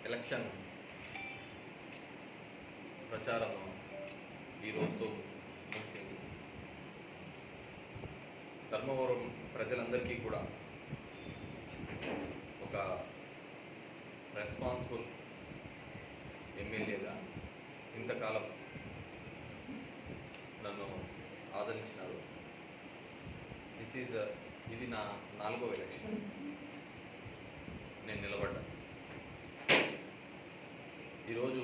Election ప్రచారం ఈ రోజుతో ముగిసింది. ధర్మవరం ప్రజలందరికీ కూడా ఒక రెస్పాన్సిబుల్ ఎమ్మెల్యేగా ఇంతకాలం నన్ను ఆదరించినారు. ఇది నా 4వ ఎలక్షన్ నేను నిలబడ్డా. ఈరోజు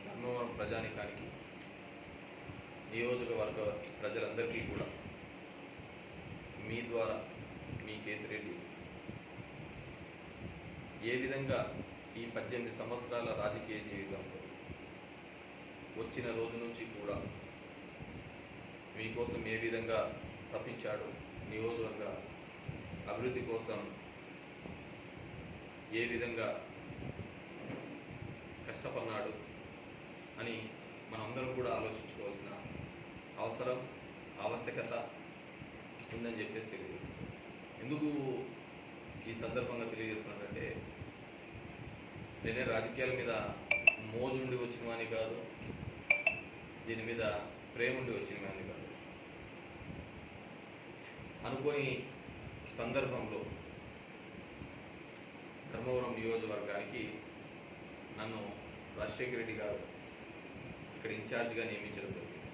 ధర్మవరం ప్రజానికానికి, నియోజకవర్గ ప్రజలందరికీ కూడా మీ ద్వారా మీ కేతిరెడ్డి ఏ విధంగా ఈ 18 సంవత్సరాల రాజకీయ జీవితంలో వచ్చిన రోజు నుంచి కూడా మీకోసం ఏ విధంగా తప్పించాడు, నియోజకవర్గ అభివృద్ధి కోసం ఏ విధంగా కష్టపడినాడు అని మనందరం కూడా ఆలోచించుకోవాల్సిన అవసరం, ఆవశ్యకత ఉందని చెప్పేసి తెలియజేస్తున్నాను. ఎందుకు ఈ సందర్భంగా తెలియజేస్తున్నానంటే, నేనే రాజకీయాల మీద మోజుండి వచ్చిన వాని కాదు, దీని మీద ప్రేమ ఉండి వచ్చిన వాని కాదు. అనుకోని సందర్భంలో ధర్మవరం నియోజకవర్గానికి నన్ను రాజశేఖర రెడ్డి గారు ఇక్కడ ఇన్ఛార్జిగా నియమించడం జరిగింది.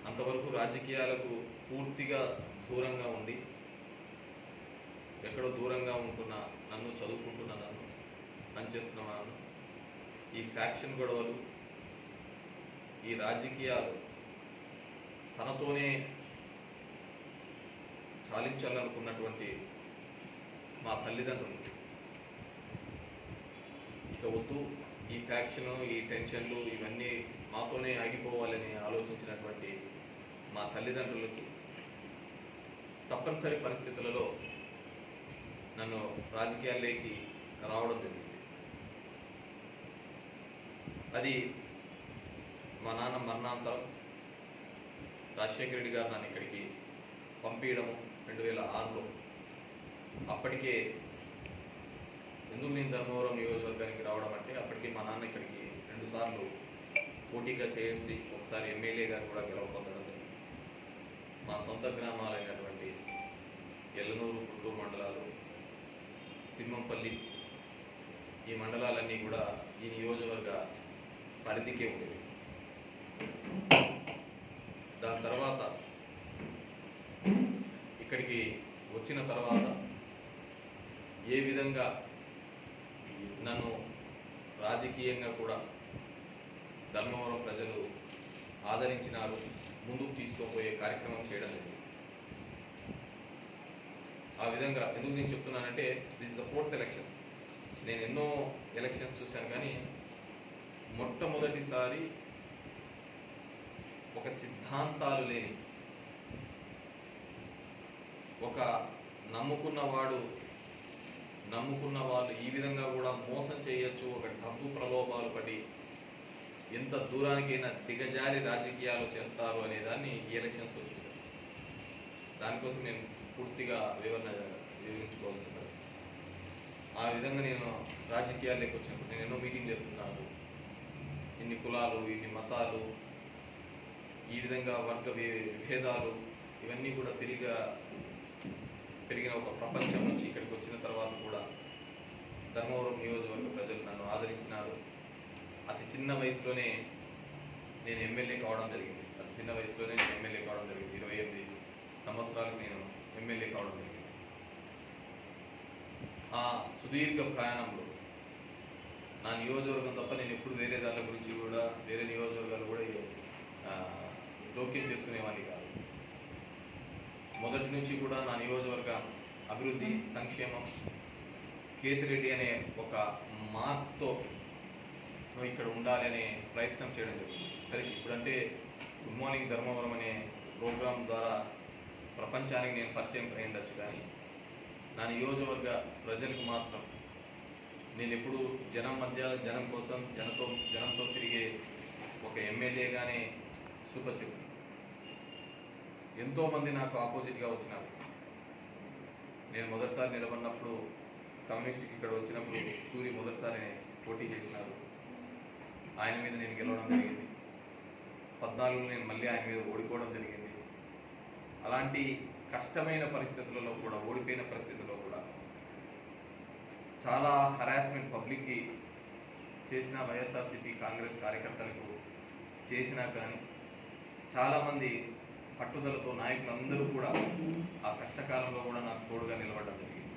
అంతవరకు రాజకీయాలకు పూర్తిగా దూరంగా ఉండి, ఎక్కడో దూరంగా ఉంటున్న నన్ను, చదువుకుంటున్న నన్ను, పనిచేస్తున్న నన్ను, ఈ ఫ్యాక్షన్ గొడవలు, ఈ రాజకీయాలు తనతోనే చాలించాలనుకున్నటువంటి మా తల్లిదండ్రులు ఇక వద్దు, ఈ ఫ్యాక్షను, ఈ టెన్షన్లు ఇవన్నీ మాతోనే ఆగిపోవాలని ఆలోచించినటువంటి మా తల్లిదండ్రులకి తప్పనిసరి పరిస్థితులలో నన్ను రాజకీయాల్లోకి రావడం జరిగింది. అది మా నాన్న మరణాంతరం రాజశేఖర రెడ్డి గారు నన్ను ఇక్కడికి పంపించడము 2006లో. అప్పటికే ఎందుకు నేను ధర్మవరం నియోజకవర్గానికి రావడం అంటే, అప్పటికే మా నాన్న ఇక్కడికి 2 సార్లు పోటీగా చేసి ఒకసారి ఎమ్మెల్యేగా కూడా గెలవపొందడం జరిగింది. మా సొంత గ్రామాలైనటువంటి ఎల్లనూరు, గుంటూరు మండలాలు, తిమ్మంపల్లి, ఈ మండలాలన్నీ కూడా ఈ నియోజకవర్గ పరిధికే ఉండేవి. దాని తర్వాత ఇక్కడికి వచ్చిన తర్వాత ఏ విధంగా నన్ను రాజకీయంగా కూడా ధర్మవరం ప్రజలు ఆదరించినారు, ముందుకు తీసుకోబోయే కార్యక్రమం చేయడం జరిగింది. ఆ విధంగా ఎందుకు నేను చెప్తున్నానంటే, this is the 4th elections. నేను ఎన్నో ఎలక్షన్స్ చూశాను, కానీ మొట్టమొదటిసారి ఒక సిద్ధాంతాలు లేని, ఒక నమ్ముకున్న వాళ్ళు ఈ విధంగా కూడా మోసం చేయొచ్చు, ఒక డబ్బు ప్రలోభాలు పడి ఎంత దూరానికైనా దిగజారి రాజకీయాలు చేస్తారు అనే దాన్ని ఈ ఎలక్షన్స్లో చూశాను. దానికోసం నేను పూర్తిగా వివరించుకోవాల్సిన పరిస్థితి. ఆ విధంగా నేను రాజకీయాల్లోకి వచ్చినప్పుడు నేను ఎన్నో మీటింగ్లు చెప్తున్నాను. ఇన్ని కులాలు, ఇన్ని మతాలు, ఈ విధంగా వర్గ విభేదాలు ఇవన్నీ కూడా పెరిగిన ఒక ప్రపంచం నుంచి ఇక్కడికి వచ్చిన తర్వాత కూడా ధర్మవరం నియోజకవర్గ ప్రజలు నన్ను ఆదరించినారు. అతి చిన్న వయసులోనే నేను ఎమ్మెల్యే కావడం జరిగింది. 28 సంవత్సరాలకు నేను ఎమ్మెల్యే కావడం జరిగింది. ఆ సుదీర్ఘ ప్రయాణంలో నా నియోజకవర్గం తప్ప నేను ఎప్పుడు వేరే దాని గురించి కూడా, వేరే నియోజకవర్గాలు కూడా జోక్యం చేసుకునేవాడిని కాదు. మొదటి నుంచి కూడా నా నియోజకవర్గ అభివృద్ధి, సంక్షేమం, కేతిరెడ్డి అనే ఒక మార్క్తో ఇక్కడ ఉండాలి అనే ప్రయత్నం చేయడం జరిగింది. సరే, ఇప్పుడంటే గుడ్ మార్నింగ్ ధర్మవరం అనే ప్రోగ్రాం ద్వారా ప్రపంచానికి నేను పరిచయం అయ్యిండొచ్చు, కానీ నా నియోజకవర్గ ప్రజలకు మాత్రం నేను ఎప్పుడు జనం మధ్య, జనం కోసం, జనంతో తిరిగే ఒక ఎమ్మెల్యేగానే సుపరిచితుడు. ఎంతోమంది నాకు ఆపోజిట్గా వచ్చినారు. నేను మొదటిసారి నిలబడినప్పుడు కమ్యూనిస్ట్కి ఇక్కడ వచ్చినప్పుడు సూరి మొదటిసారి పోటీ చేసినారు. ఆయన మీద నేను గెలవడం జరిగింది. 14లో నేను మళ్ళీ ఆయన మీద ఓడిపోవడం జరిగింది. అలాంటి కష్టమైన పరిస్థితులలో కూడా, ఓడిపోయిన పరిస్థితుల్లో కూడా చాలా హరాస్మెంట్ పబ్లిక్కి చేసిన వైఎస్ఆర్సీపీ కాంగ్రెస్ కార్యకర్తలకు చేసినా కానీ చాలామంది పట్టుదలతో నాయకులందరూ కూడా ఆ కష్టకాలంలో కూడా నాకు తోడుగా నిలబడడం జరిగింది.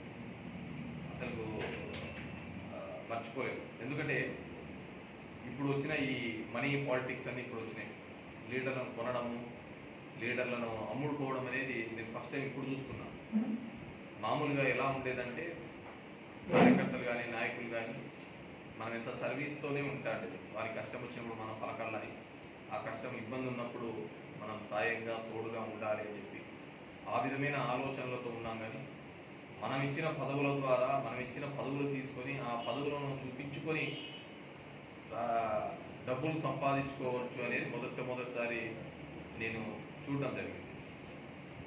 అసలు మర్చిపోలేదు. ఎందుకంటే ఇప్పుడు వచ్చిన ఈ మనీ పాలిటిక్స్ అన్నీ ఇప్పుడు వచ్చినాయి. లీడర్లను కొనడము, లీడర్లను అమ్ముడుకోవడం అనేది నేను ఫస్ట్ టైం ఇప్పుడు చూస్తున్నాను. మామూలుగా ఎలా ఉండేదంటే కార్యకర్తలు కానీ నాయకులు కానీ మనం ఎంత సర్వీస్తోనే ఉంటాడు. వారి కష్టం వచ్చినప్పుడు మనం పలకాలని, ఆ కష్టం ఇబ్బంది ఉన్నప్పుడు మనం సాయంగా తోడుగా ఉండాలి అని చెప్పి ఆ విధమైన ఆలోచనలతో ఉన్నాం. కానీ మనం ఇచ్చిన పదవుల ద్వారా, మనం ఇచ్చిన పదవులు తీసుకొని ఆ పదవులను చూపించుకొని డబ్బులు సంపాదించుకోవచ్చు అనేది మొదటిసారి నేను చూడడం జరిగింది.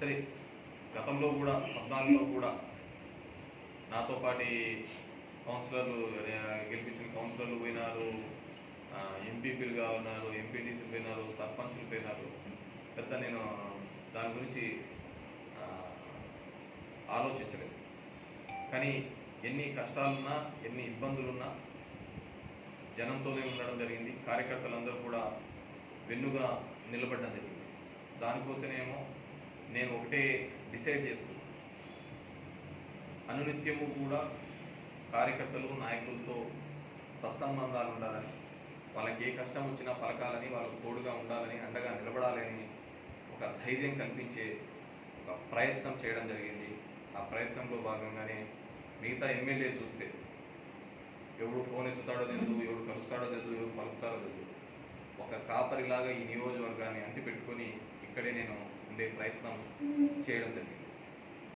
సరే, గతంలో కూడా 14లో కూడా నాతో పాటి కౌన్సిలర్లు, గెలిపించిన కౌన్సిలర్లు పోయినారు, ఎంపీపీలుగా ఉన్నారు, ఎంపీటీసీలు పోయినారు, సర్పంచులు పోయినారు. పెద్ద నేను దాని గురించి ఆలోచించలేదు. కానీ ఎన్ని కష్టాలున్నా, ఎన్ని ఇబ్బందులున్నా జనంతోనే ఉండడం జరిగింది. కార్యకర్తలందరూ కూడా వెన్నుగా నిలబడడం జరిగింది. దానికోసమేమో నేను ఒకటే డిసైడ్ చేసుకున్నాను, అనునిత్యము కూడా కార్యకర్తలు నాయకులతో సత్సంబంధాలు ఉండాలని, వాళ్ళకి ఏ కష్టం వచ్చినా పలకాలని, వాళ్ళకు తోడుగా ఉండాలని, అండగా నిలబడాలని ఒక ధైర్యం కల్పించే ఒక ప్రయత్నం చేయడం జరిగింది. ఆ ప్రయత్నంలో భాగంగానే మిగతా ఎమ్మెల్యే చూస్తే ఎవడు ఫోన్ ఎత్తుతాడో తెలియదు, ఎవడు కలుస్తాడో తెలియదు, ఎవడు పలుకుతాడో తెలియదు. ఒక కాపరిలాగా ఈ నియోజకవర్గాన్ని అంటిపెట్టుకొని ఇక్కడే నేను ఉండే ప్రయత్నం చేయడం జరిగింది.